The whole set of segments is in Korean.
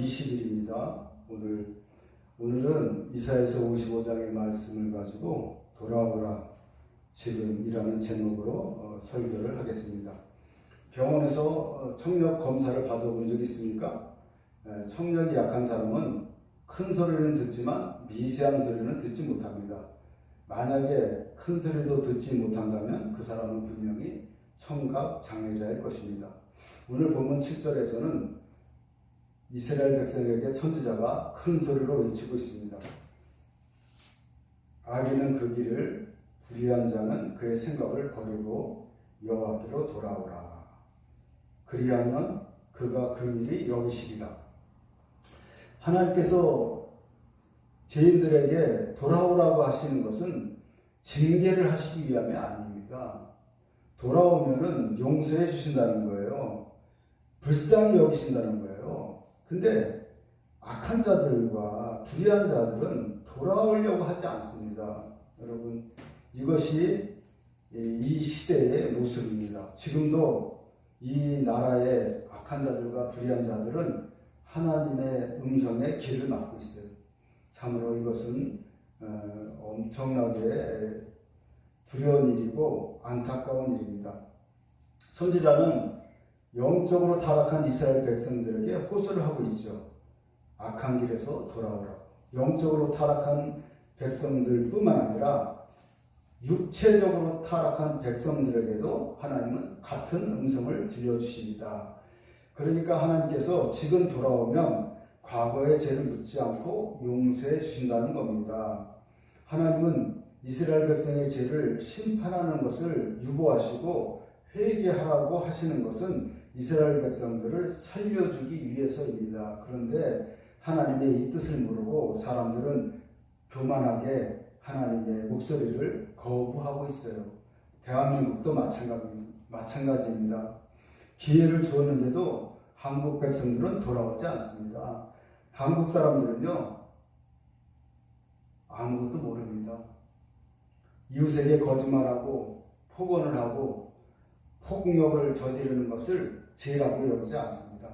20일입니다. 오늘은 이사야서 55장의 말씀을 가지고 돌아오라 지금이라는 제목으로 설교를 하겠습니다. 병원에서 청력 검사를 받아본 적 있습니까? 청력이 약한 사람은 큰 소리는 듣지만 미세한 소리는 듣지 못합니다. 만약에 큰 소리도 듣지 못한다면 그 사람은 분명히 청각 장애자일 것입니다. 오늘 본문 7절에서는 이스라엘 백성에게 선지자가 큰 소리로 외치고 있습니다. 악인은 그 길을, 불의한 자는 그의 생각을 버리고 여호와께로 돌아오라. 그리하면 그가 그 일이 여기시리라. 하나님께서 죄인들에게 돌아오라고 하시는 것은 징계를 하시기 위함이 아닙니다. 돌아오면은 용서해 주신다는 거예요. 불쌍히 여기신다는 거예요. 근데 악한 자들과 불의한 자들은 돌아오려고 하지 않습니다. 여러분, 이것이 이 시대의 모습입니다. 지금도 이 나라의 악한 자들과 불의한 자들은 하나님의 음성에 귀를 막고 있어요. 참으로 이것은 엄청나게 두려운 일이고 안타까운 일입니다. 선지자는 영적으로 타락한 이스라엘 백성들에게 호소를 하고 있죠. 악한 길에서 돌아오라고. 영적으로 타락한 백성들뿐만 아니라 육체적으로 타락한 백성들에게도 하나님은 같은 음성을 들려주십니다. 그러니까 하나님께서 지금 돌아오면 과거의 죄를 묻지 않고 용서해 주신다는 겁니다. 하나님은 이스라엘 백성의 죄를 심판하는 것을 유보하시고 회개하라고 하시는 것은 이스라엘 백성들을 살려주기 위해서입니다. 그런데 하나님의 이 뜻을 모르고 사람들은 교만하게 하나님의 목소리를 거부하고 있어요. 대한민국도 마찬가지입니다. 기회를 주었는데도 한국 백성들은 돌아오지 않습니다. 한국 사람들은요, 아무것도 모릅니다. 이웃에게 거짓말하고 폭언을 하고 폭력을 저지르는 것을 죄라고 여기지 않습니다.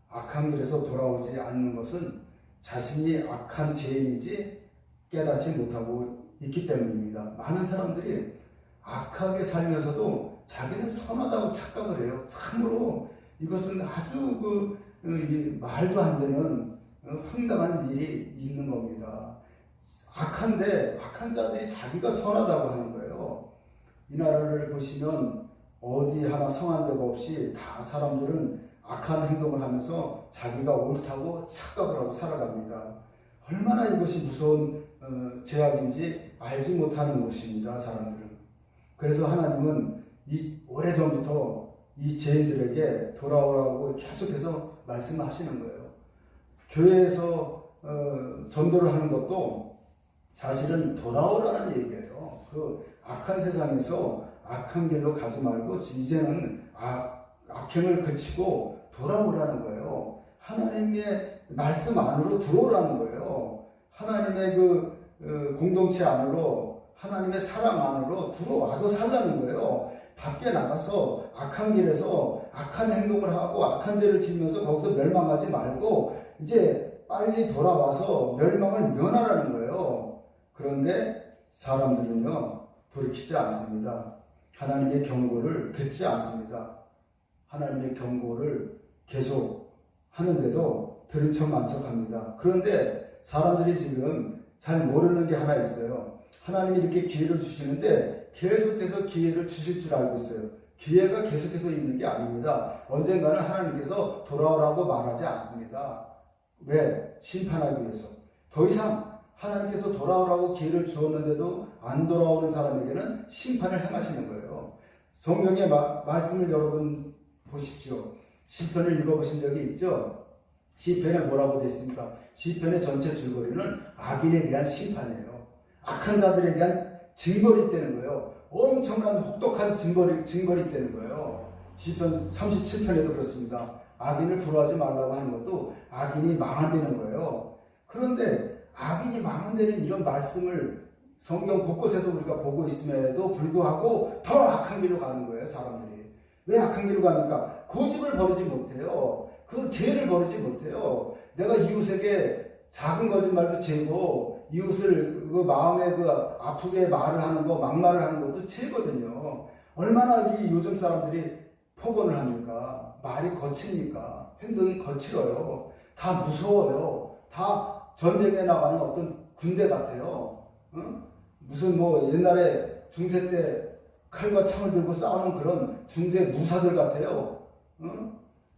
악한 길에서 돌아오지 않는 것은 자신이 악한 죄인인지 깨닫지 못하고 있기 때문입니다. 많은 사람들이 악하게 살면서도 자기는 선하다고 착각을 해요. 참으로 이것은 아주 말도 안 되는 황당한 일이 있는 겁니다. 악한데 악한 자들이 자기가 선하다고 하는 거예요. 이 나라를 보시면 어디 하나 성한 데가 없이 다 사람들은 악한 행동을 하면서 자기가 옳다고 착각을 하고 살아갑니다. 얼마나 이것이 무서운 죄악인지 알지 못하는 것입니다. 사람들은. 그래서 하나님은 오래전부터 이 죄인들에게 돌아오라고 계속해서 말씀하시는 거예요. 교회에서 전도를 하는 것도 사실은 돌아오라는 얘기예요. 그 악한 세상에서 악한 길로 가지 말고 이제는 악행을 그치고 돌아오라는 거예요. 하나님의 말씀 안으로 들어오라는 거예요. 하나님의 공동체 안으로, 하나님의 사랑 안으로 들어와서 살라는 거예요. 밖에 나가서 악한 길에서 악한 행동을 하고 악한 죄를 지으면서 거기서 멸망하지 말고 이제 빨리 돌아와서 멸망을 면하라는 거예요. 그런데 사람들은요, 돌이키지 않습니다. 하나님의 경고를 듣지 않습니다. 하나님의 경고를 계속 하는데도 들은 척만 척합니다. 그런데 사람들이 지금 잘 모르는 게 하나 있어요. 하나님이 이렇게 기회를 주시는데 계속해서 기회를 주실 줄 알고 있어요. 기회가 계속해서 있는 게 아닙니다. 언젠가는 하나님께서 돌아오라고 말하지 않습니다. 왜? 심판하기 위해서. 더 이상 하나님께서 돌아오라고 기회를 주었는데도 안 돌아오는 사람에게는 심판을 행하시는 거예요. 성경의 말씀을 여러분 보십시오. 시편을 읽어보신 적이 있죠? 시편에 뭐라고 되어 있습니까? 시편의 전체 줄거리는 악인에 대한 심판이에요. 악한 자들에 대한 징벌이 있다는 거예요. 엄청난 혹독한 징벌이 있다는 거예요. 시편 37편에도 그렇습니다. 악인을 부러워하지 말라고 하는 것도 악인이 망한다는 거예요. 그런데 악인이 망한다는 이런 말씀을 성경 곳곳에서 우리가 보고 있음에도 불구하고 더 악한 길로 가는 거예요, 사람들이. 왜 악한 길로 가니까? 고집을 버리지 못해요. 그 죄를 버리지 못해요. 내가 이웃에게 작은 거짓말도 재고 이웃을 그 마음에 그 아프게 말을 하는 거, 막말을 하는 것도 재거든요. 얼마나 이 요즘 사람들이 폭언을 합니까? 말이 거칩니까? 행동이 거칠어요. 다 무서워요. 다 전쟁에 나가는 어떤 군대 같아요. 응? 무슨 뭐 옛날에 중세 때 칼과 창을 들고 싸우는 그런 중세 무사들 같아요. 응?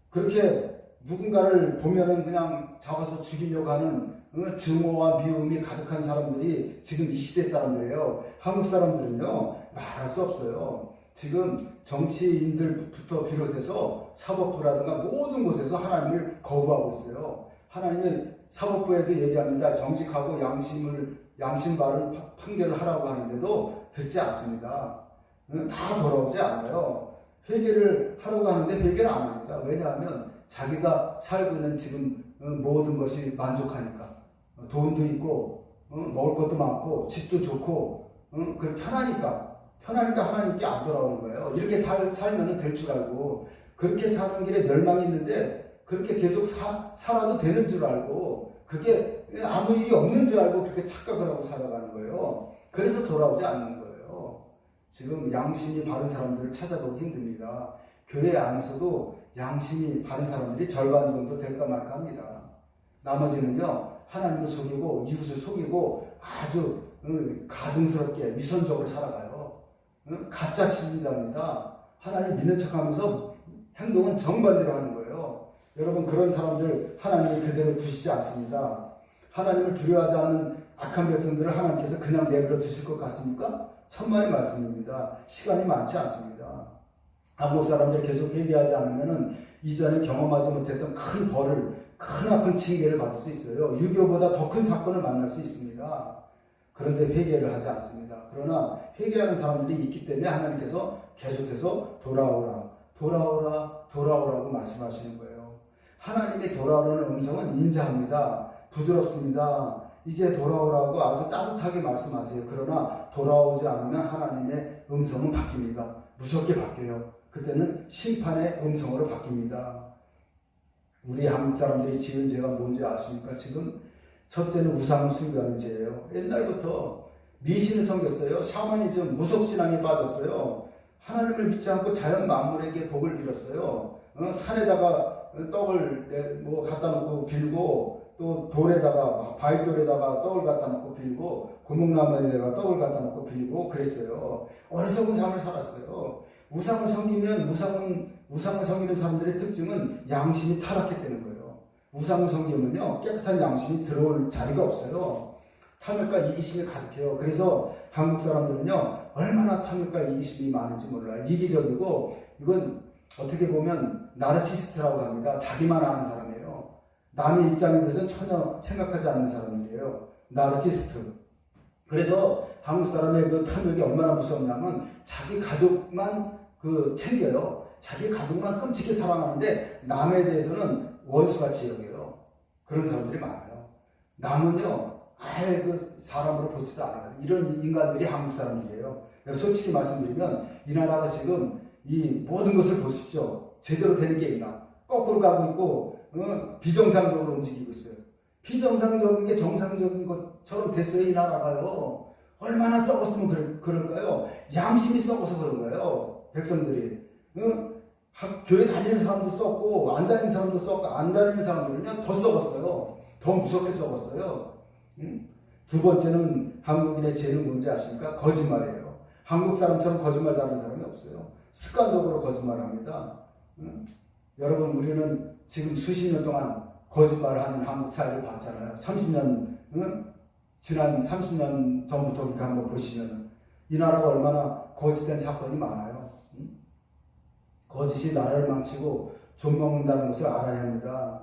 그렇게 누군가를 보면은 그냥 잡아서 죽이려고 하는 증오와 미움이 가득한 사람들이 지금 이 시대 사람들이에요. 한국 사람들은요, 말할 수 없어요. 지금 정치인들부터 비롯해서 사법부라든가 모든 곳에서 하나님을 거부하고 있어요. 하나님은 사법부에도 얘기합니다. 정직하고 양심 바른 판결을 하라고 하는데도 듣지 않습니다. 다 돌아오지 않아요. 회개를 하라고 하는데 회개를 안 합니다. 왜냐하면 자기가 살고 있는 지금 모든 것이 만족하니까. 돈도 있고 먹을 것도 많고 집도 좋고 그 편하니까 하나님께 안 돌아오는 거예요. 이렇게 살면 될 줄 알고 그렇게 사는 길에 멸망이 있는데 그렇게 계속 살아도 되는 줄 알고 그게 아무 일이 없는 줄 알고 그렇게 착각을 하고 살아가는 거예요. 그래서 돌아오지 않는 거예요. 지금 양심이 바른 사람들을 찾아보기 힘듭니다. 교회 안에서도 양심이 바른 사람들이 절반 정도 될까 말까 합니다. 나머지는요, 하나님을 속이고 이웃을 속이고 아주 가증스럽게 위선적으로 살아가요. 가짜 신자입니다. 하나님 믿는 척하면서 행동은 정반대로 하는 거예요. 여러분, 그런 사람들 하나님이 그대로 두시지 않습니다. 하나님을 두려워하지 않는 악한 백성들을 하나님께서 그냥 내버려 두실 것 같습니까? 천만의 말씀입니다. 시간이 많지 않습니다. 한국 사람들 계속 회개하지 않으면은 이전에 경험하지 못했던 큰 벌을, 크나큰 징계를 받을 수 있어요. 유교보다 더 큰 사건을 만날 수 있습니다. 그런데 회개를 하지 않습니다. 그러나 회개하는 사람들이 있기 때문에 하나님께서 계속해서 돌아오라고 말씀하시는 거예요. 하나님의 돌아오라는 음성은 인자합니다. 부드럽습니다. 이제 돌아오라고 아주 따뜻하게 말씀하세요. 그러나 돌아오지 않으면 하나님의 음성은 바뀝니다. 무섭게 바뀌어요. 그때는 심판의 음성으로 바뀝니다. 우리 한국 사람들이 지은 죄가 뭔지 아십니까? 지금 첫째는 우상을 숭배하는 죄예요. 옛날부터 미신을 섬겼어요. 샤머니즘, 무속신앙에 빠졌어요. 하나님을 믿지 않고 자연 만물에게 복을 빌었어요. 산에다가 떡을 갖다 놓고 빌고 또 돌에다가 바위돌에다가 떡을 갖다 놓고 빌고 구멍나무에다가 떡을 갖다 놓고 빌고 그랬어요. 어리석은 삶을 살았어요. 우상을 섬기면 우상을 섬기는 사람들의 특징은 양심이 타락했다는 거예요. 우상을 섬기면요 깨끗한 양심이 들어올 자리가 없어요. 탐욕과 이기심이 가득해요. 그래서 한국 사람들은요 얼마나 탐욕과 이기심이 많은지 몰라요. 이기적이고 이건 어떻게 보면 나르시스트라고 합니다. 자기만 아는 사람이에요. 남의 입장에 대해서는 전혀 생각하지 않는 사람이에요. 나르시스트. 그래서 한국 사람의 그 탐욕이 얼마나 무섭냐면 자기 가족만 챙겨요. 자기 가족만 끔찍히 사랑하는데 남에 대해서는 원수같이 여겨요. 그런 사람들이 많아요. 남은요 아예 사람으로 보지도 않아요. 이런 인간들이 한국 사람들이에요. 솔직히 말씀드리면 이 나라가 지금 이 모든 것을 보십시오. 제대로 되는 게 있나? 거꾸로 가고 있고 비정상적으로 움직이고 있어요. 비정상적인 게 정상적인 것처럼 됐어요. 이 나라가요. 얼마나 썩었으면 그럴까요? 양심이 썩어서 그런 거예요. 백성들이. 교회 다니는 사람도 썩고 안 다니는 사람도 썩고 안 다니는 사람들은요 더 썩었어요. 더 무섭게 썩었어요. 두 번째는 한국인의 죄는 뭔지 아십니까? 거짓말이에요. 한국 사람처럼 거짓말 잘하는 사람이 없어요. 습관적으로 거짓말을 합니다. 여러분 우리는 지금 수십 년 동안 거짓말을 하는 한국 사회를 봤잖아요. 30년 지난 30년 전부터 그렇게 한번 보시면 이 나라가 얼마나 거짓된 사건이 많아요. 거짓이 나라를 망치고 존먹는다는 것을 알아야 합니다.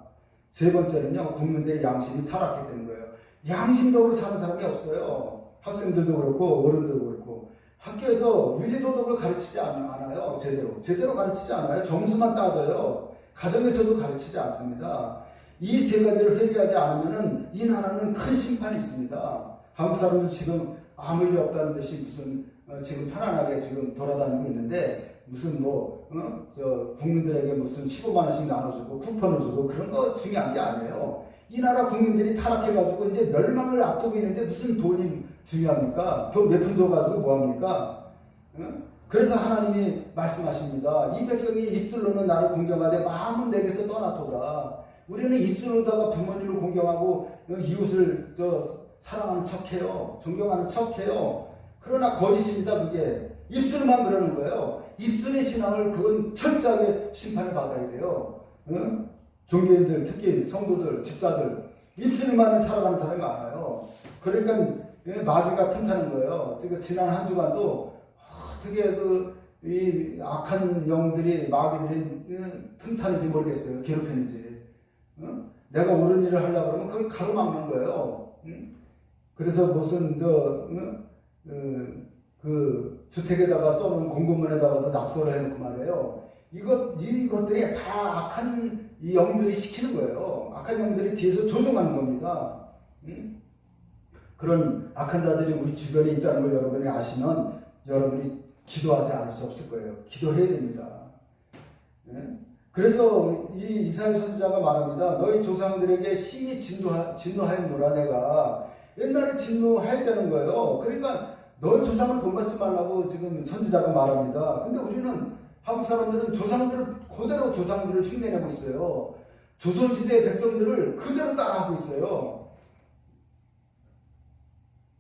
세 번째는요, 국민들의 양심이 타락했다는 거예요. 양심적으로 사는 사람이 없어요. 학생들도 그렇고 어른들도 그렇고 학교에서 윤리도덕을 가르치지 않아요. 제대로 가르치지 않아요. 점수만 따져요. 가정에서도 가르치지 않습니다. 이 세 가지를 회개하지 않으면 이 나라는 큰 심판이 있습니다. 한국 사람들 지금 아무 일이 없다는 듯이 무슨 지금 편안하게 지금 돌아다니고 있는데 무슨 국민들에게 무슨 15만 원씩 나눠주고 쿠폰을 주고 그런 거 중요한 게 아니에요. 이 나라 국민들이 타락해가지고 이제 멸망을 앞두고 있는데 무슨 돈이 중요합니까? 돈 몇 푼 줘가지고 뭐합니까? 응? 그래서 하나님이 말씀하십니다. 이 백성이 입술로는 나를 공경하되 마음은 내게서 떠나도다. 우리는 입술로다가 부모님을 공경하고 이웃을 사랑하는 척해요. 존경하는 척해요. 그러나 거짓입니다. 그게 입술만 그러는 거예요. 입술의 신앙을 그건 철저하게 심판을 받아야 돼요. 응? 종교인들, 특히 성도들, 집사들 입술만을 살아가는 사람이 많아요. 그러니까 마귀가 틈타는 거예요. 지난 한 주간도 어떻게 이 악한 영들이 마귀들이 틈타는지 모르겠어요. 괴롭히는지. 응? 내가 옳은 일을 하려고 그러면 그걸 가로막는 거예요. 응? 그래서 무슨 그 주택에다가 써놓은 공고문에다가도 낙서를 해놓고 말이에요. 이것들이 다 악한 이 영들이 시키는 거예요. 악한 영들이 뒤에서 조종하는 겁니다. 응? 그런 악한 자들이 우리 주변에 있다는 걸 여러분이 아시면 여러분이 기도하지 않을 수 없을 거예요. 기도해야 됩니다. 네? 그래서 이 이사야 선지자가 말합니다. 너희 조상들에게 심히 진노하였노라. 내가 옛날에 진노하였다는 거예요. 그러니까 너희 조상을 본받지 말라고 지금 선지자가 말합니다. 근데 우리는 한국 사람들은 그대로 조상들을 흉내내고 있어요. 조선시대의 백성들을 그대로 따라하고 있어요.